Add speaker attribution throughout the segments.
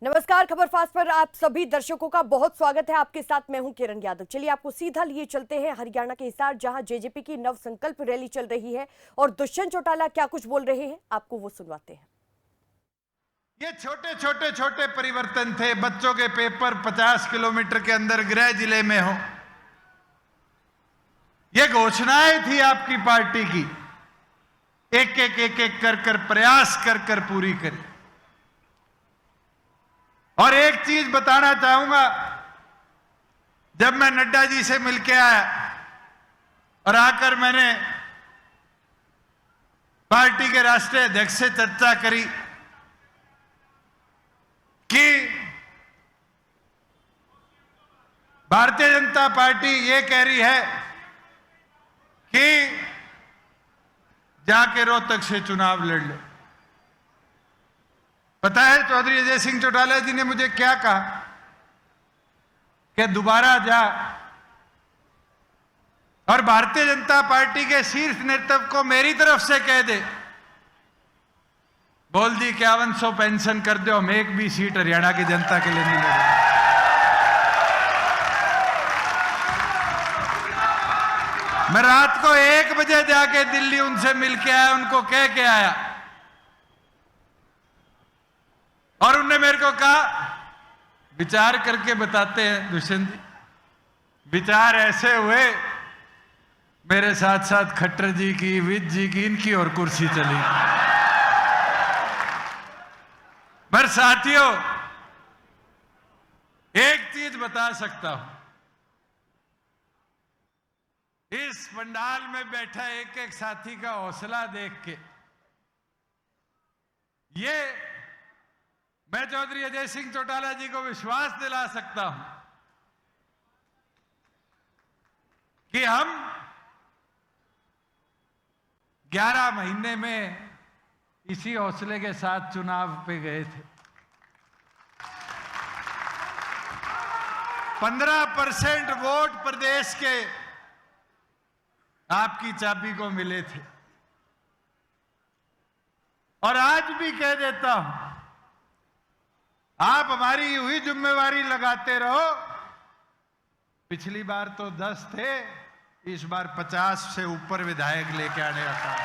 Speaker 1: नमस्कार, खबर फास्ट पर आप सभी दर्शकों का बहुत स्वागत है। आपके साथ मैं हूं किरण यादव। चलिए आपको सीधा लिए चलते हैं हरियाणा के हिसार, जहां जेजेपी की नव संकल्प रैली चल रही है और दुष्यंत चौटाला क्या कुछ बोल रहे हैं आपको वो सुनवाते हैं।
Speaker 2: ये छोटे छोटे छोटे परिवर्तन थे। बच्चों के पेपर 50 किलोमीटर के अंदर गृह जिले में हो, ये घोषणाएं थी आपकी पार्टी की, एक एक एक एक कर कर प्रयास कर कर पूरी करी। और एक चीज बताना चाहूंगा, जब मैं नड्डा जी से मिलके आया और आकर मैंने पार्टी के राष्ट्रीय अध्यक्ष से चर्चा करी कि भारतीय जनता पार्टी ये कह रही है कि जाके रोहतक से चुनाव लड़ ले। पता है चौधरी अजय सिंह चौटाला जी ने मुझे क्या कहा कि दोबारा जा और भारतीय जनता पार्टी के शीर्ष नेतृत्व को मेरी तरफ से कह दे, बोल दी 5100 पेंशन कर दो, हम एक भी सीट हरियाणा की जनता के लिए नहीं लड़ेंगे। मैं रात को 1 बजे जाके दिल्ली उनसे मिलके आया, उनको कह के आया और उन्होंने मेरे को कहा विचार करके बताते हैं दुष्यंत जी। विचार ऐसे हुए, मेरे साथ साथ खट्टर जी की, विज जी की, इनकी और कुर्सी चली। पर साथियों, एक चीज बता सकता हूं, इस पंडाल में बैठा एक एक साथी का हौसला देख के ये मैं चौधरी अजय सिंह चौटाला जी को विश्वास दिला सकता हूं कि हम 11 महीने में इसी हौसले के साथ चुनाव पे गए थे। 15% वोट प्रदेश के आपकी चाबी को मिले थे। और आज भी कह देता हूं, आप हमारी हुई जिम्मेवारी लगाते रहो। पिछली बार तो 10 थे, इस बार 50 से ऊपर विधायक लेके आने का काम।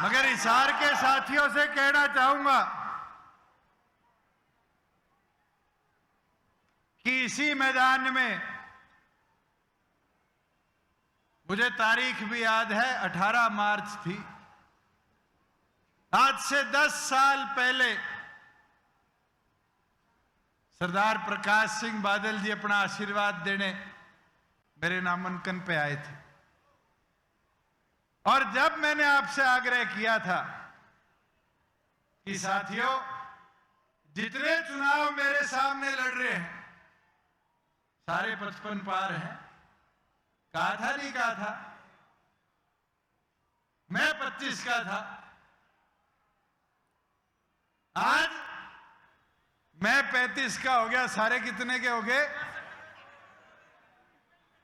Speaker 2: मगर हिसार के साथियों से कहना चाहूंगा कि इसी मैदान में, मुझे तारीख भी याद है, 18 मार्च थी। आज से 10 साल पहले सरदार प्रकाश सिंह बादल जी अपना आशीर्वाद देने मेरे नामांकन पे आए थे। और जब मैंने आपसे आग्रह किया था कि साथियों, जितने चुनाव मेरे सामने लड़ रहे हैं सारे 55 पार हैं, कहा था नहीं कहा था? मैं 25 का था, आज मैं 35 का हो गया। सारे कितने के हो गए?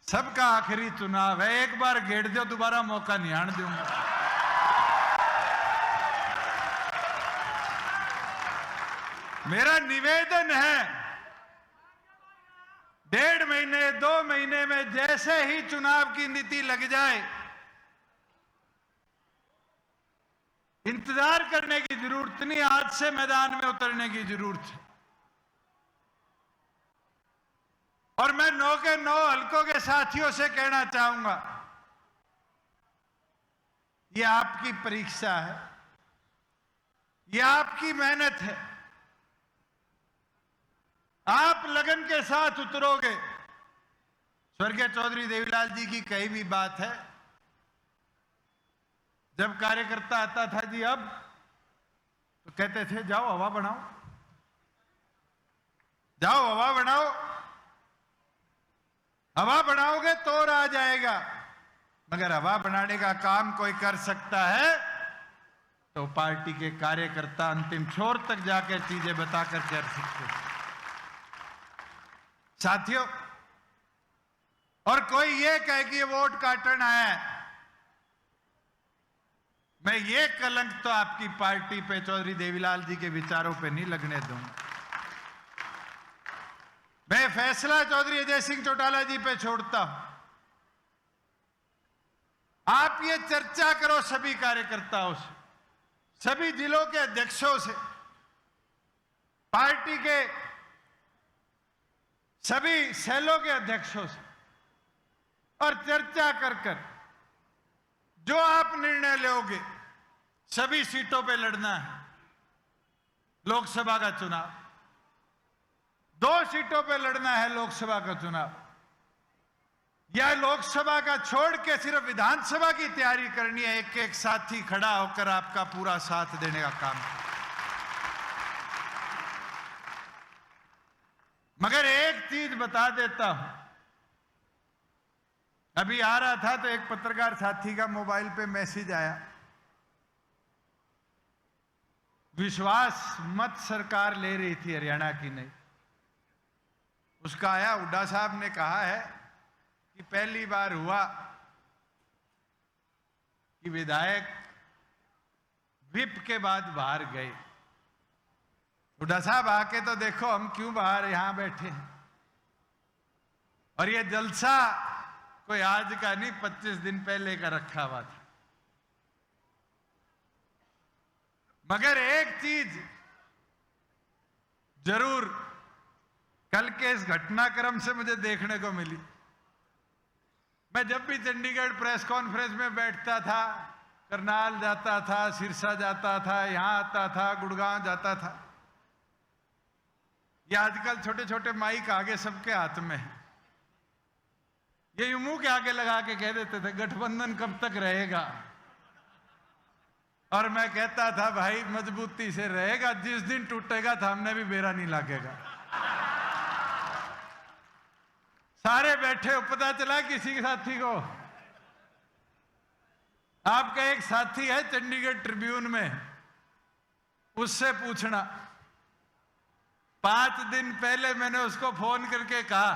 Speaker 2: सबका आखिरी चुनाव है, एक बार घेर दो, दोबारा मौका नहीं आने दूंगा। मेरा निवेदन है, 1.5 महीने 2 महीने में जैसे ही चुनाव की नीति लग जाए, इंतजार करने की जरूरत नहीं, आज से मैदान में उतरने की जरूरत है। और मैं 9 के 9 हलकों के साथियों से कहना चाहूंगा, ये आपकी परीक्षा है, ये आपकी मेहनत है। आप लगन के साथ उतरोगे। स्वर्गीय चौधरी देवीलाल जी की कही भी बात है, जब कार्यकर्ता आता था जी अब, तो कहते थे जाओ हवा बनाओ, जाओ हवा बनाओ, हवा बनाओगे तो आ जाएगा। मगर हवा बनाने का काम कोई कर सकता है तो पार्टी के कार्यकर्ता अंतिम छोर तक जाकर चीजें बताकर कर सकते हैं। साथियों, और कोई ये कहे कि ये वोट काटन आया है, मैं ये कलंक तो आपकी पार्टी पे, चौधरी देवीलाल जी के विचारों पे नहीं लगने दूंगा। मैं फैसला चौधरी अजय सिंह चौटाला जी पे छोड़ता हूं। आप ये चर्चा करो सभी कार्यकर्ताओं से, सभी जिलों के अध्यक्षों से, पार्टी के सभी सेलों के अध्यक्षों से, और चर्चा कर कर जो आप निर्णय लोगे, सभी सीटों पे लड़ना है। लोकसभा का चुनाव, 2 सीटों पे लड़ना है लोकसभा का चुनाव, या लोकसभा का छोड़ के सिर्फ विधानसभा की तैयारी करनी है। एक एक साथी खड़ा होकर आपका पूरा साथ देने का काम। मगर एक चीज बता देता हूं, अभी आ रहा था तो एक पत्रकार साथी का मोबाइल पे मैसेज आया, विश्वास मत सरकार ले रही थी हरियाणा की नहीं। उसका आया, हुड्डा साहब ने कहा है कि पहली बार हुआ कि विधायक विप के बाद बाहर गए। हुड्डा साहब आके तो देखो हम क्यों बाहर यहां बैठे हैं। और ये जलसा कोई आज का नहीं, 25 दिन पहले का रखा हुआ था। मगर एक चीज जरूर कल के इस घटनाक्रम से मुझे देखने को मिली। मैं जब भी चंडीगढ़ प्रेस कॉन्फ्रेंस में बैठता था, करनाल जाता था, सिरसा जाता था, यहां आता था, गुड़गांव जाता था, ये आजकल छोटे छोटे माइक आगे सबके हाथ में है। ये मुंह के आगे लगा के कह देते थे गठबंधन कब तक रहेगा। और मैं कहता था भाई मजबूती से रहेगा, जिस दिन टूटेगा सामने भी बेरा नहीं लगेगा। सारे बैठे हो, पता चला किसी के साथी को। आपका एक साथी है चंडीगढ़ ट्रिब्यून में, उससे पूछना। 5 दिन पहले मैंने उसको फोन करके कहा,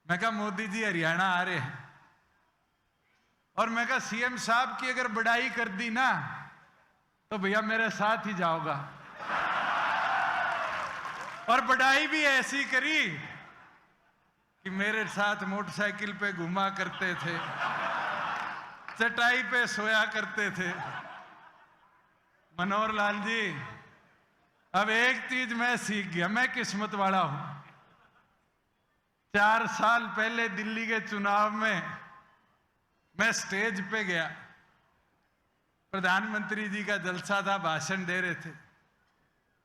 Speaker 2: मैं कहा मोदी जी हरियाणा आ रहे हैं, और मैं कहा सीएम साहब की अगर बड़ाई कर दी ना तो भैया मेरे साथ ही जाओगा। और बड़ाई भी ऐसी करी कि मेरे साथ मोटरसाइकिल पे घुमा करते थे, चटाई पे सोया करते थे। मनोहर लाल जी, अब एक चीज मैं सीख गया, मैं किस्मत वाला हूं। 4 साल पहले दिल्ली के चुनाव में मैं स्टेज पे गया, प्रधानमंत्री जी का जलसा था, भाषण दे रहे थे।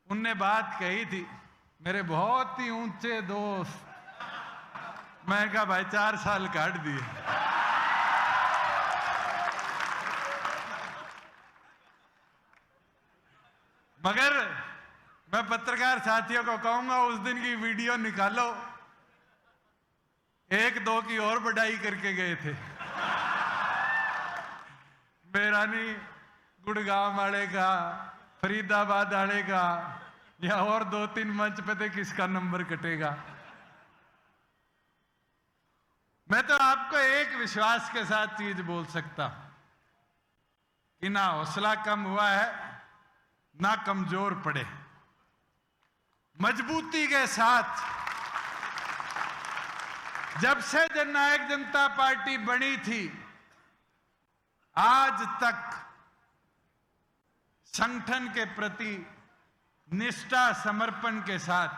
Speaker 2: उनने बात कही थी, मेरे बहुत ही ऊंचे दोस्त। मैं कहा भाई 4 साल काट दिए। मगर मैं पत्रकार साथियों को कहूंगा उस दिन की वीडियो निकालो, 1-2 की और बढ़ाई करके गए थे। मेरा नहीं, गुड़गांव वाले का, फरीदाबाद वाले का, या और 2-3 मंच पे थे, किसका नंबर कटेगा। मैं तो आपको एक विश्वास के साथ चीज बोल सकता हूं कि ना हौसला कम हुआ है, ना कमजोर पड़े। मजबूती के साथ जब से जननायक जनता पार्टी बनी थी आज तक संगठन के प्रति निष्ठा समर्पण के साथ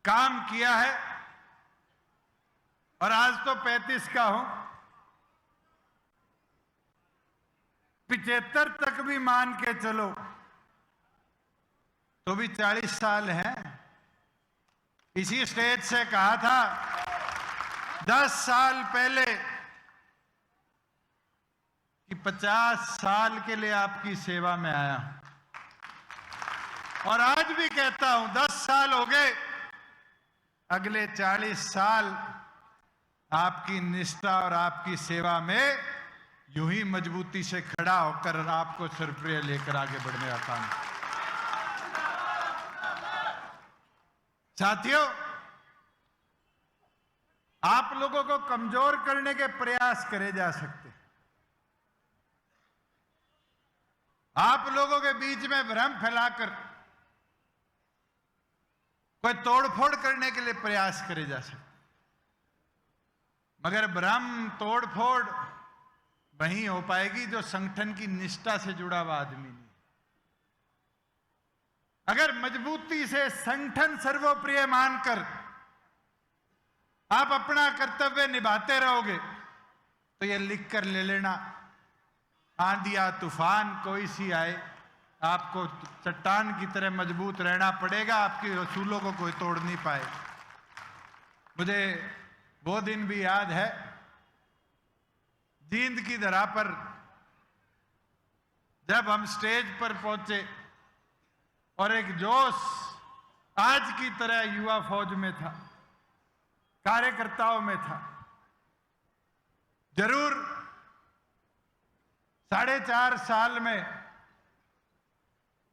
Speaker 2: काम किया है। और आज तो 35 का हूं, 75 तक भी मान के चलो तो भी 40 साल हैं। इसी स्टेज से कहा था 10 साल पहले कि 50 साल के लिए आपकी सेवा में आया, और आज भी कहता हूं 10 साल हो गए, अगले 40 साल आपकी निष्ठा और आपकी सेवा में यूं ही मजबूती से खड़ा होकर आपको सरप्रिय लेकर आगे बढ़ने का काम। साथियों, आप लोगों को कमजोर करने के प्रयास करे जा सकते, आप लोगों के बीच में भ्रम फैलाकर कोई तोड़फोड़ करने के लिए प्रयास करे जा सकते, मगर भ्रम तोड़फोड़ वहीं हो पाएगी जो संगठन की निष्ठा से जुड़ा हुआ आदमी नहीं। अगर मजबूती से संगठन सर्वोप्रिय मानकर आप अपना कर्तव्य निभाते रहोगे तो ये लिख कर ले लेना, आंधिया तूफान कोई सी आए, आपको चट्टान की तरह मजबूत रहना पड़ेगा, आपकी असूलों को कोई तोड़ नहीं पाए। मुझे वो दिन भी याद है, जींद की धरा पर जब हम स्टेज पर पहुंचे और एक जोश आज की तरह युवा फौज में था, कार्यकर्ताओं में था। जरूर 4.5 साल में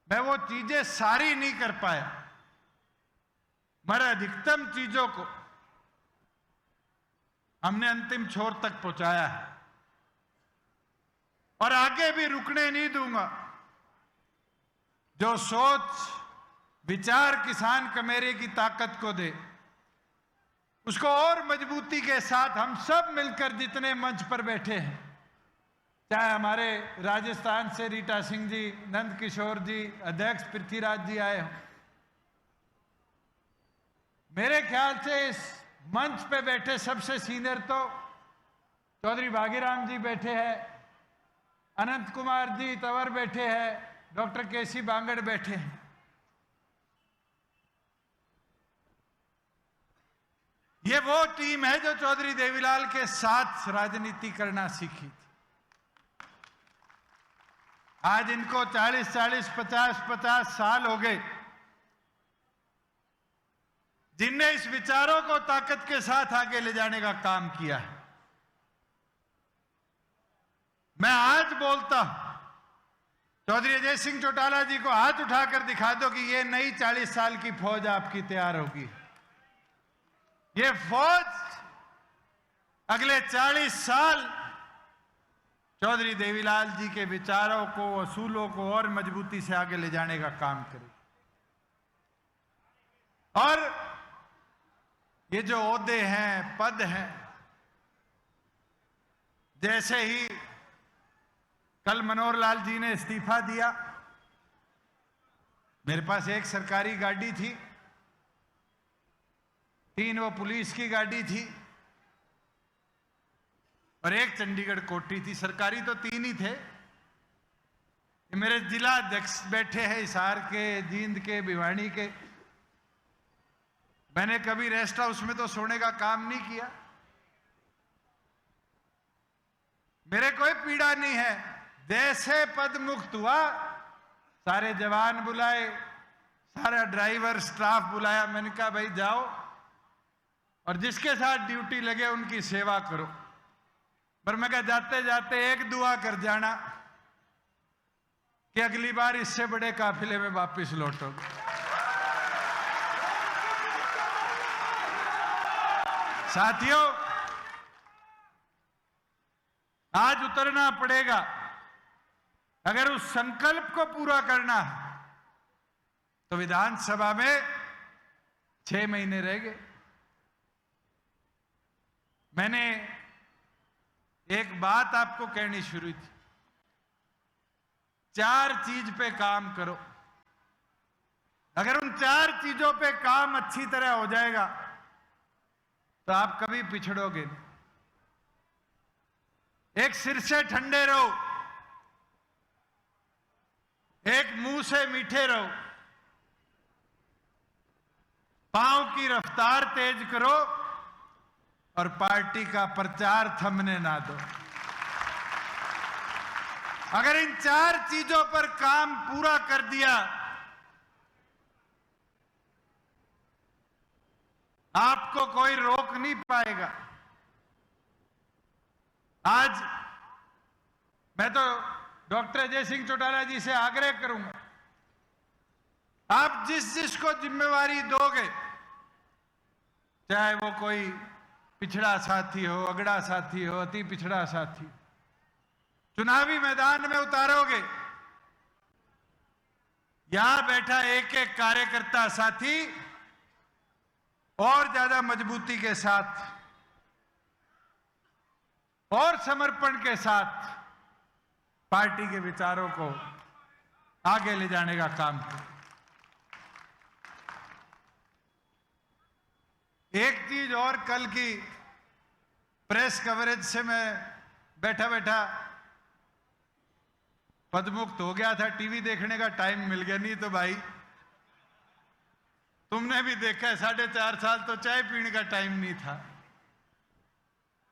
Speaker 2: मैं वो चीजें सारी नहीं कर पाया, मगर अधिकतम चीजों को हमने अंतिम छोर तक पहुंचाया है और आगे भी रुकने नहीं दूंगा। जो सोच विचार किसान कमेरे की ताकत को दे, उसको और मजबूती के साथ हम सब मिलकर जितने मंच पर बैठे हैं, चाहे हमारे राजस्थान से रीटा सिंह जी, नंद किशोर जी, अध्यक्ष पृथ्वीराज जी आए हों, मेरे ख्याल से इस मंच पे बैठे सबसे सीनियर तो चौधरी भागीराम जी बैठे हैं, अनंत कुमार जी तंवर बैठे हैं, डॉक्टर केसी बांगड़ बैठे हैं। ये वो टीम है जो चौधरी देवीलाल के साथ राजनीति करना सीखी थी। आज इनको 40-40, 50-50 साल हो गए, जिनने इस विचारों को ताकत के साथ आगे ले जाने का काम किया है। मैं आज बोलता हूं, चौधरी अजय सिंह चौटाला जी को हाथ उठाकर दिखा दो कि ये नई 40 साल की फौज आपकी तैयार होगी। ये फौज अगले 40 साल चौधरी देवीलाल जी के विचारों को, असूलों को और मजबूती से आगे ले जाने का काम करेगी। और ये जो ओहदे हैं, पद हैं, जैसे ही कल मनोहर लाल जी ने इस्तीफा दिया, मेरे पास एक सरकारी गाड़ी थी, 3 वो पुलिस की गाड़ी थी और एक चंडीगढ़ कोठी थी। सरकारी तो 3 ही थे। ये मेरे जिला अध्यक्ष बैठे हैं हिसार के, जींद के, भिवानी के। मैंने कभी रेस्ट हाउस में तो सोने का काम नहीं किया, मेरे कोई पीड़ा नहीं है। जैसे पद मुक्त हुआ, सारे जवान बुलाए, सारा ड्राइवर स्टाफ बुलाया। मैंने कहा भाई जाओ और जिसके साथ ड्यूटी लगे उनकी सेवा करो। पर मैं कहा जाते जाते एक दुआ कर जाना कि अगली बार इससे बड़े काफिले में वापस लौटोगे। साथियों, आज उतरना पड़ेगा। अगर उस संकल्प को पूरा करना है तो विधानसभा में 6 महीने रह गए। मैंने एक बात आपको कहनी शुरू की, 4 चीज पे काम करो। अगर उन 4 चीजों पे काम अच्छी तरह हो जाएगा तो आप कभी पिछड़ोगे नहीं। एक सिर से ठंडे रहो, एक मुंह से मीठे रहो, पांव की रफ्तार तेज करो और पार्टी का प्रचार थमने ना दो। अगर इन 4 चीजों पर काम पूरा कर दिया, आपको कोई रोक नहीं पाएगा। आज मैं तो डॉक्टर अजय सिंह चौटाला जी से आग्रह करूंगा, आप जिस जिसको जिम्मेवारी दोगे, चाहे वो कोई पिछड़ा साथी हो, अगड़ा साथी हो, अति पिछड़ा साथी, चुनावी मैदान में उतारोगे यहां बैठा एक एक कार्यकर्ता साथी और ज्यादा मजबूती के साथ और समर्पण के साथ पार्टी के विचारों को आगे ले जाने का काम किया। एक चीज और, कल की प्रेस कवरेज से मैं बैठा बैठा पदमुक्त हो गया था। टीवी देखने का टाइम मिल गया, नहीं तो भाई तुमने भी देखा है 4.5 साल तो चाय पीने का टाइम नहीं था।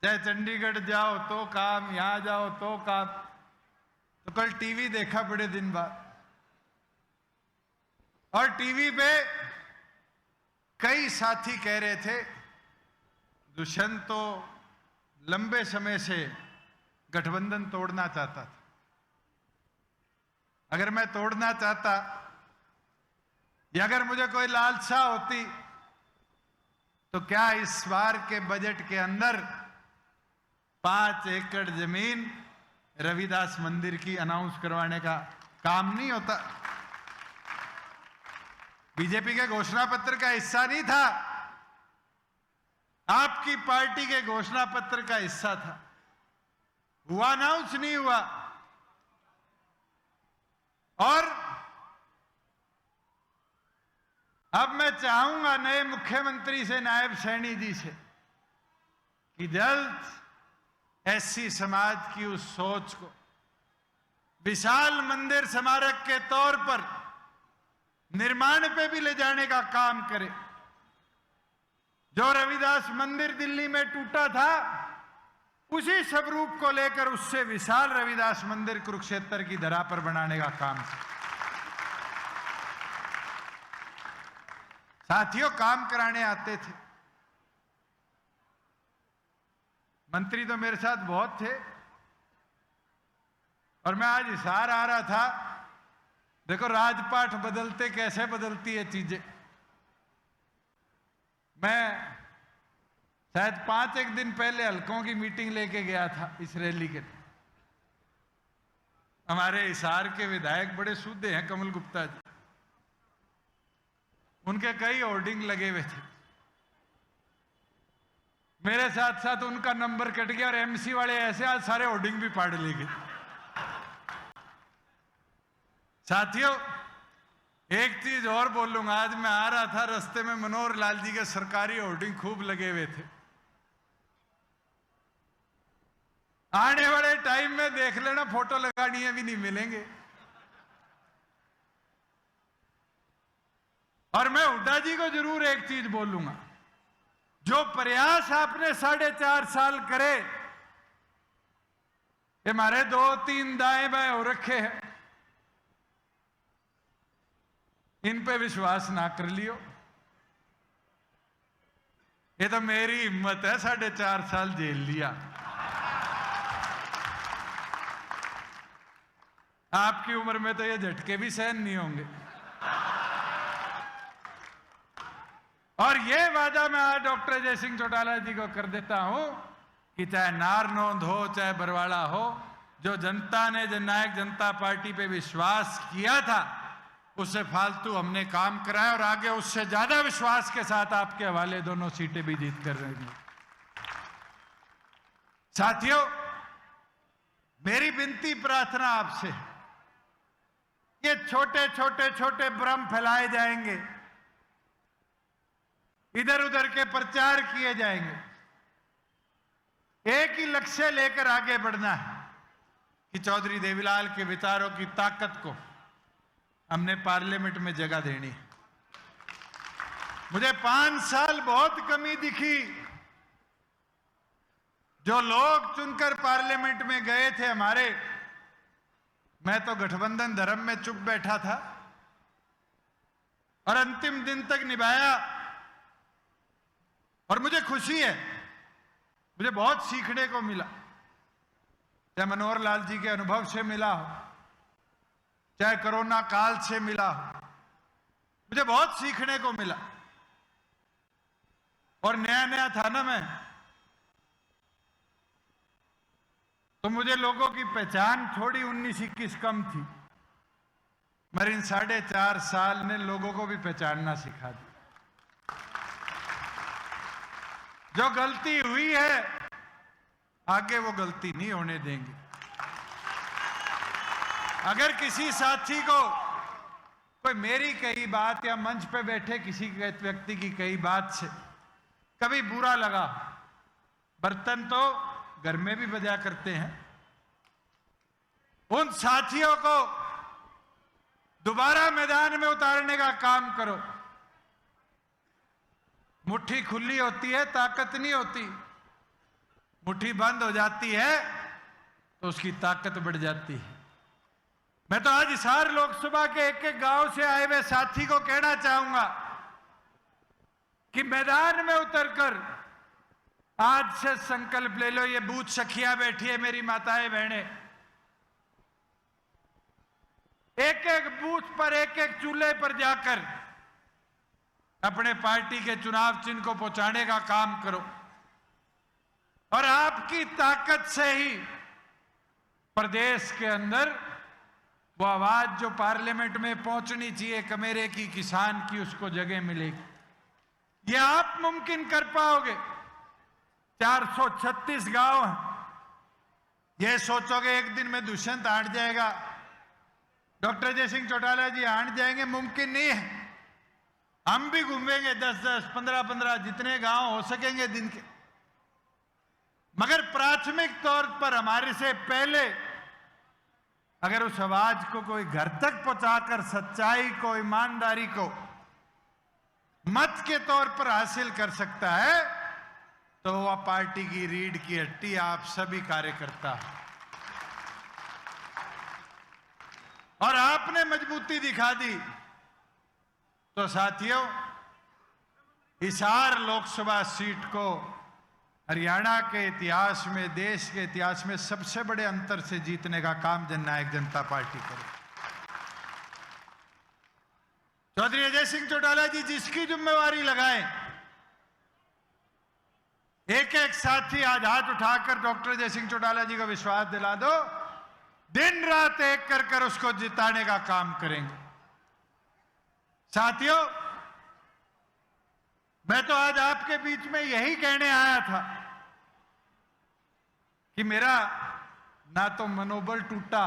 Speaker 2: चाहे चंडीगढ़ जाओ तो काम, यहां जाओ तो काम। तो कल टीवी देखा बड़े दिन बाद, और टीवी पे कई साथी कह रहे थे दुष्यंत तो लंबे समय से गठबंधन तोड़ना चाहता था। अगर मैं तोड़ना चाहता या अगर मुझे कोई लालसा होती तो क्या इस बार के बजट के अंदर 5 एकड़ जमीन रविदास मंदिर की अनाउंस करवाने का काम नहीं होता? बीजेपी के घोषणा पत्र का हिस्सा नहीं था, आपकी पार्टी के घोषणा पत्र का हिस्सा था। हुआ अनाउंस नहीं हुआ। और अब मैं चाहूंगा नए मुख्यमंत्री से, नायब सैनी जी से, कि जल्द एससी समाज की उस सोच को विशाल मंदिर स्मारक के तौर पर निर्माण पे भी ले जाने का काम करे। जो रविदास मंदिर दिल्ली में टूटा था, उसी स्वरूप को लेकर उससे विशाल रविदास मंदिर कुरुक्षेत्र की धरा पर बनाने का काम करे। साथियों, काम कराने आते थे मंत्री तो मेरे साथ बहुत थे, और मैं आज हिसार आ रहा था। देखो राजपाट बदलते कैसे बदलती है चीजें। मैं शायद 5 दिन पहले हल्कों की मीटिंग लेके गया था इस रैली के। हमारे हिसार के विधायक बड़े सूधे हैं, कमल गुप्ता जी। उनके कई होर्डिंग लगे हुए थे। मेरे साथ साथ उनका नंबर कट गया और एमसी वाले ऐसे आज सारे होर्डिंग भी फाड़ ले गए। साथियों, एक चीज और बोलूंगा। आज मैं आ रहा था, रास्ते में मनोहर लाल जी के सरकारी होर्डिंग खूब लगे हुए थे। आने वाले टाइम में देख लेना, फोटो लगानी है भी नहीं मिलेंगे। और मैं हुड्डा जी को जरूर एक चीज बोलूंगा, जो प्रयास आपने 4.5 साल करे, ये हमारे 2-3 दाएं बाएं हो रखे हैं, इन पे विश्वास ना कर लियो। ये तो मेरी हिम्मत है, 4.5 साल जेल लिया। आपकी उम्र में तो ये झटके भी सहन नहीं होंगे। और ये वादा मैं आज डॉक्टर अजय सिंह चौटाला जी को कर देता हूं कि चाहे नारनौंद हो चाहे बरवाड़ा हो, जो जनता ने जननायक जनता पार्टी पे विश्वास किया था, उससे फालतू हमने काम कराया, और आगे उससे ज्यादा विश्वास के साथ आपके हवाले दोनों सीटें भी जीत कर रहेंगी। साथियों, मेरी विनती प्रार्थना आपसे, ये छोटे छोटे छोटे भ्रम फैलाए जाएंगे, इधर उधर के प्रचार किए जाएंगे। एक ही लक्ष्य लेकर आगे बढ़ना है कि चौधरी देवीलाल के विचारों की ताकत को हमने पार्लियामेंट में जगह देनी है। मुझे 5 साल बहुत कमी दिखी। जो लोग चुनकर पार्लियामेंट में गए थे हमारे, मैं तो गठबंधन धर्म में चुप बैठा था और अंतिम दिन तक निभाया। और मुझे खुशी है, मुझे बहुत सीखने को मिला, चाहे मनोहर लाल जी के अनुभव से मिला हो, चाहे कोरोना काल से मिला हो, मुझे बहुत सीखने को मिला। और नया नया था ना मैं, तो मुझे लोगों की पहचान थोड़ी 19-21 कम थी। मगर इन 4.5 साल ने लोगों को भी पहचानना सिखा दिया। जो गलती हुई है आगे वो गलती नहीं होने देंगे। अगर किसी साथी को कोई मेरी कही बात या मंच पे बैठे किसी व्यक्ति की कही बात से कभी बुरा लगा, बर्तन तो घर में भी बजा करते हैं, उन साथियों को दोबारा मैदान में उतारने का काम करो। मुट्ठी खुली होती है ताकत नहीं होती, मुट्ठी बंद हो जाती है तो उसकी ताकत बढ़ जाती है। मैं तो आज हिसार लोकसभा के एक एक गांव से आए हुए साथी को कहना चाहूंगा कि मैदान में उतरकर आज से संकल्प ले लो। ये बूथ सखियां बैठी है, मेरी माताएं बहनें, एक एक बूथ पर एक एक चूल्हे पर जाकर अपने पार्टी के चुनाव चिन्ह को पहुंचाने का काम करो। और आपकी ताकत से ही प्रदेश के अंदर वो आवाज जो पार्लियामेंट में पहुंचनी चाहिए कमेरे की, किसान की, उसको जगह मिलेगी। ये आप मुमकिन कर पाओगे। 436 गांव हैं। ये सोचोगे एक दिन में दुष्यंत आंट जाएगा, डॉक्टर अजय सिंह चौटाला जी आंट जाएंगे, मुमकिन नहीं है। हम भी घूमेंगे 10-10, 15-15 जितने गांव हो सकेंगे दिन के। मगर प्राथमिक तौर पर हमारे से पहले अगर उस आवाज को कोई घर तक पहुंचाकर सच्चाई को, ईमानदारी को मत के तौर पर हासिल कर सकता है तो वह पार्टी की रीढ़ की हड्डी आप सभी कार्यकर्ता। और आपने मजबूती दिखा दी तो साथियों, हिसार लोकसभा सीट को हरियाणा के इतिहास में, देश के इतिहास में सबसे बड़े अंतर से जीतने का काम जननायक जनता पार्टी करे। चौधरी अजय सिंह चौटाला जी जिसकी जिम्मेवारी लगाएं, एक एक साथी आज हाथ उठाकर डॉक्टर अजय सिंह चौटाला जी को विश्वास दिला दो, दिन रात एक कर कर उसको जिताने का काम करेंगे। साथियों, मैं तो आज आपके बीच में यही कहने आया था कि मेरा ना तो मनोबल टूटा,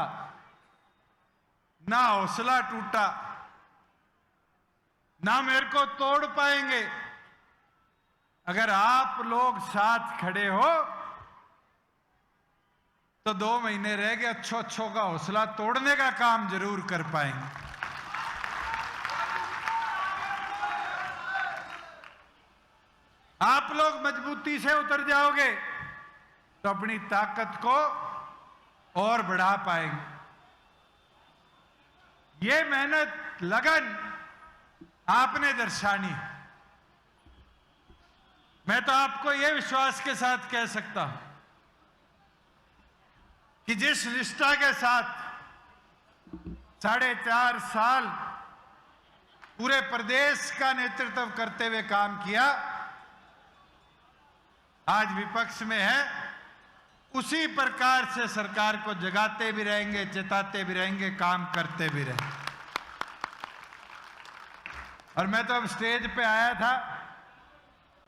Speaker 2: ना हौसला टूटा, ना मेरे को तोड़ पाएंगे। अगर आप लोग साथ खड़े हो तो 2 महीने रह गए, अच्छों का हौसला तोड़ने का काम जरूर कर पाएंगे। आप लोग मजबूती से उतर जाओगे तो अपनी ताकत को और बढ़ा पाएंगे। ये मेहनत, लगन आपने दर्शानी है। मैं तो आपको यह विश्वास के साथ कह सकता हूं कि जिस निष्ठा के साथ 4.5 साल पूरे प्रदेश का नेतृत्व करते हुए काम किया, आज विपक्ष में है, उसी प्रकार से सरकार को जगाते भी रहेंगे, चेताते भी रहेंगे, काम करते भी रहेंगे। और मैं तो अब स्टेज पे आया था,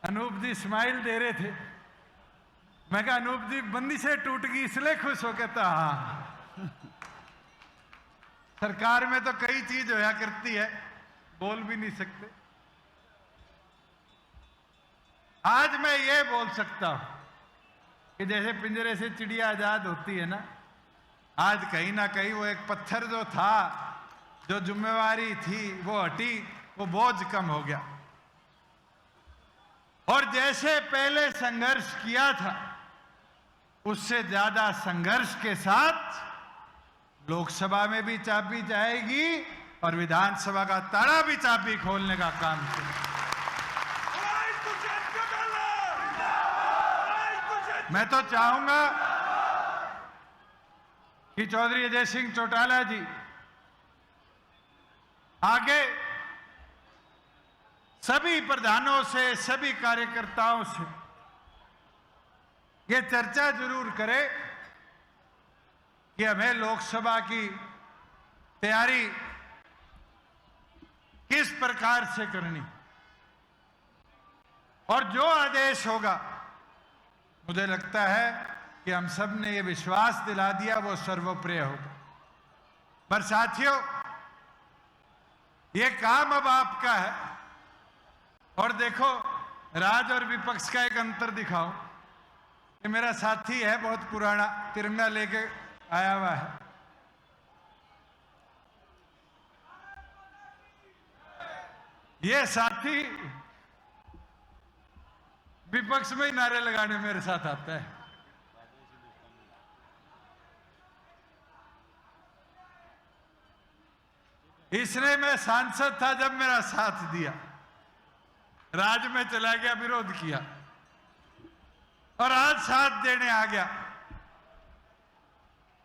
Speaker 2: अनूप जी स्माइल दे रहे थे। मैं कहा अनूप जी बंदी से टूट गई इसलिए खुश हो गया था। हाँ, सरकार में तो कई चीज होया करती है, बोल भी नहीं सकते। आज मैं ये बोल सकता हूं कि जैसे पिंजरे से चिड़िया आजाद होती है ना, आज कहीं ना कहीं वो एक पत्थर जो था, जो जिम्मेवारी थी, वो हटी, वो बोझ कम हो गया। और जैसे पहले संघर्ष किया था, उससे ज्यादा संघर्ष के साथ लोकसभा में भी चाबी जाएगी और विधानसभा का ताला भी चाबी खोलने का काम करेंगे। मैं तो चाहूंगा कि चौधरी अजय सिंह चौटाला जी आगे सभी प्रधानों से, सभी कार्यकर्ताओं से ये चर्चा जरूर करें कि हमें लोकसभा की तैयारी किस प्रकार से करनी, और जो आदेश होगा, मुझे लगता है कि हम सब ने ये विश्वास दिला दिया वो सर्वप्रिय होगा। पर साथियों, ये काम अब आपका है। और देखो, राज और विपक्ष का एक अंतर दिखाओ। ये मेरा साथी है, बहुत पुराना, तिरंगा लेके आया हुआ है। ये साथी विपक्ष में ही नारे लगाने मेरे साथ आता है। इसने, मैं सांसद था जब मेरा साथ दिया, राज में चला गया, विरोध किया, और आज साथ देने आ गया।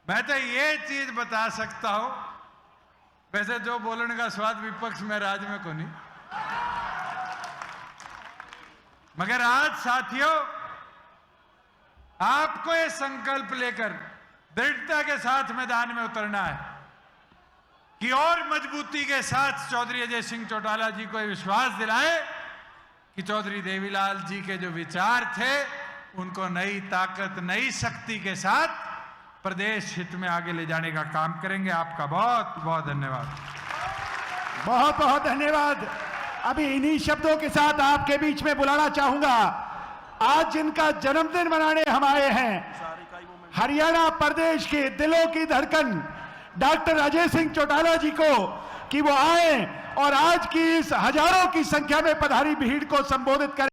Speaker 2: मैं तो ये चीज बता सकता हूं, वैसे जो बोलने का स्वाद विपक्ष में, राज में को नहीं, मगर आज साथियों, आपको ये संकल्प लेकर दृढ़ता के साथ मैदान में उतरना है कि और मजबूती के साथ चौधरी अजय सिंह चौटाला जी को विश्वास दिलाए कि चौधरी देवीलाल जी के जो विचार थे उनको नई ताकत, नई शक्ति के साथ प्रदेश हित में आगे ले जाने का काम करेंगे। आपका बहुत बहुत धन्यवाद।
Speaker 3: बहुत बहुत धन्यवाद। अभी इन्हीं शब्दों के साथ आपके बीच में बुलाना चाहूंगा, आज जिनका जन्मदिन मनाने हम आए हैं, हरियाणा प्रदेश के दिलों की धड़कन डॉक्टर अजय सिंह चौटाला जी को, कि वो आए और आज की इस हजारों की संख्या में पधारी भीड़ को संबोधित करें।